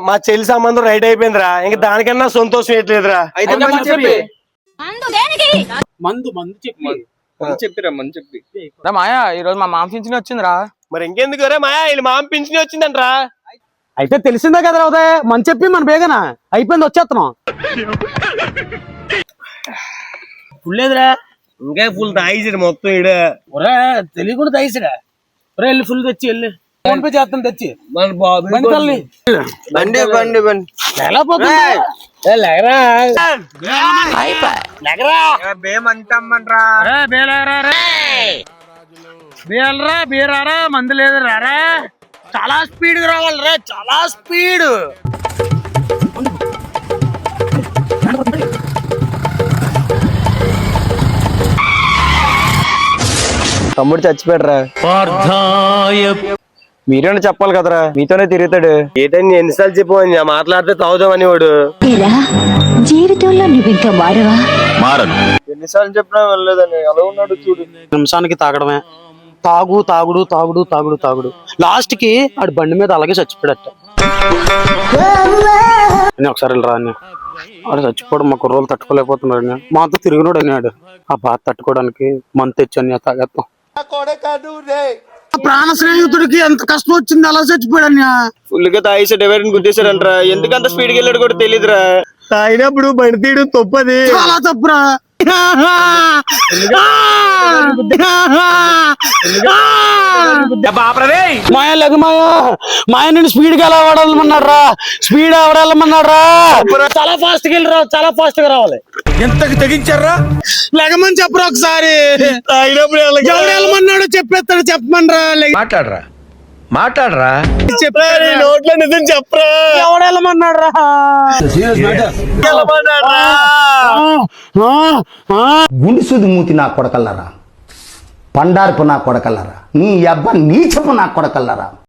మా చెల్లి సంబంధం రైట్ అయిపోయిందిరా, ఇంకా దానికన్నా సంతోషం ఏంట్లేదురా. అయితే మందు చెప్పిరా మందు చెప్పి. మాయా ఈ రోజు మా మామ పింఛన్ వచ్చిందిరా. మరి ఇంకెందుకు రే మాయా, వీళ్ళు మామ పింఛన్ వచ్చిందంటరా. అయితే తెలిసిందే కదా ఉదయ్, మన చెప్పి మన బేగనా అయిపోయింది, వచ్చేస్తున్నాం. ఫుల్లేదురా, ఇంకా ఫుల్ తాగిసాడు మొత్తం ఈడ. ఒరే తెలియకుండా తాగిసాడా. ఒరే వెళ్ళి ఫుల్ తెచ్చి, వెళ్ళి ఫోన్ పే చేస్తాను తెచ్చి. బండి బండి బండి ఎలా పోతుంది? బేరారా మందు లేదు రారా, చాలా స్పీడ్ రావాలి రా, చాలా స్పీడ్. తమ్ముడు చచ్చిపోయాడురా. మీరేనా చెప్పాలి కదరా, మీతోనే తిరుగుతాడు. ఏటని ఎన్నిసార్లు చెప్పమని, మాట్లాడితే తాగుదామని వాడు. జీవితంలో నువ్వు ఇంకా మారవా? ఎన్నిసార్లు చెప్పినా వెళ్ళలేదని అలా ఉన్నాడు చూడు. నిమిషానికి తాగడమే, తాగు తాగుడు తాగుడు తాగుడు తాగుడు, లాస్ట్ కి ఆడు బండి మీద అలాగే చచ్చిపోయాడట. ఒకసారి రాని ఆడు చచ్చిపోవడం మా కుర్రోళ్ళు తట్టుకోలేకపోతున్నాడు. మాతో తిరిగినోడు అన్నాడు, ఆ బాధ తట్టుకోవడానికి మంత్ తెచ్చాను తాగేస్తాం. ప్రాణ స్నేహితుడికి ఎంత కష్టం వచ్చింది, అలా చచ్చిపోయాడు. ఫుల్ గా తాగేసాడు, ఎవరిని గుద్దేశాడంటరా. ఎందుకంత స్పీడ్ గా వెళ్ళాడు కూడా తెలియదురా. తాగినప్పుడు బండి తీయడం తప్పది, చాలా తప్పురా. మాయా లేదు మాయా, మాయ నేను స్పీడ్ గా ఎలా వాడాలమన్నారా, స్పీడ్ ఎవడెళ్ళమన్నారా. చాలా ఫాస్ట్ గా వెళ్ళరా, చాలా ఫాస్ట్ గా రావాలి. ఎంతకు తెగించారా లెగమని చెప్పరా ఒకసారి. తాగినప్పుడు ఎవడెళ్ళమన్నాడు చెప్పేస్తాడు, చెప్పమనరా. మాట్లాడరా నోట్లో నిజం చెప్పరా. ఎవడెళ్ళమన్నారా. గుండిసుది మూతి నా కొడకల్లరా, పండార్పు నా కొడకల్లరా, నీ అబ్బ నీచపు నా కొడకల్లరా.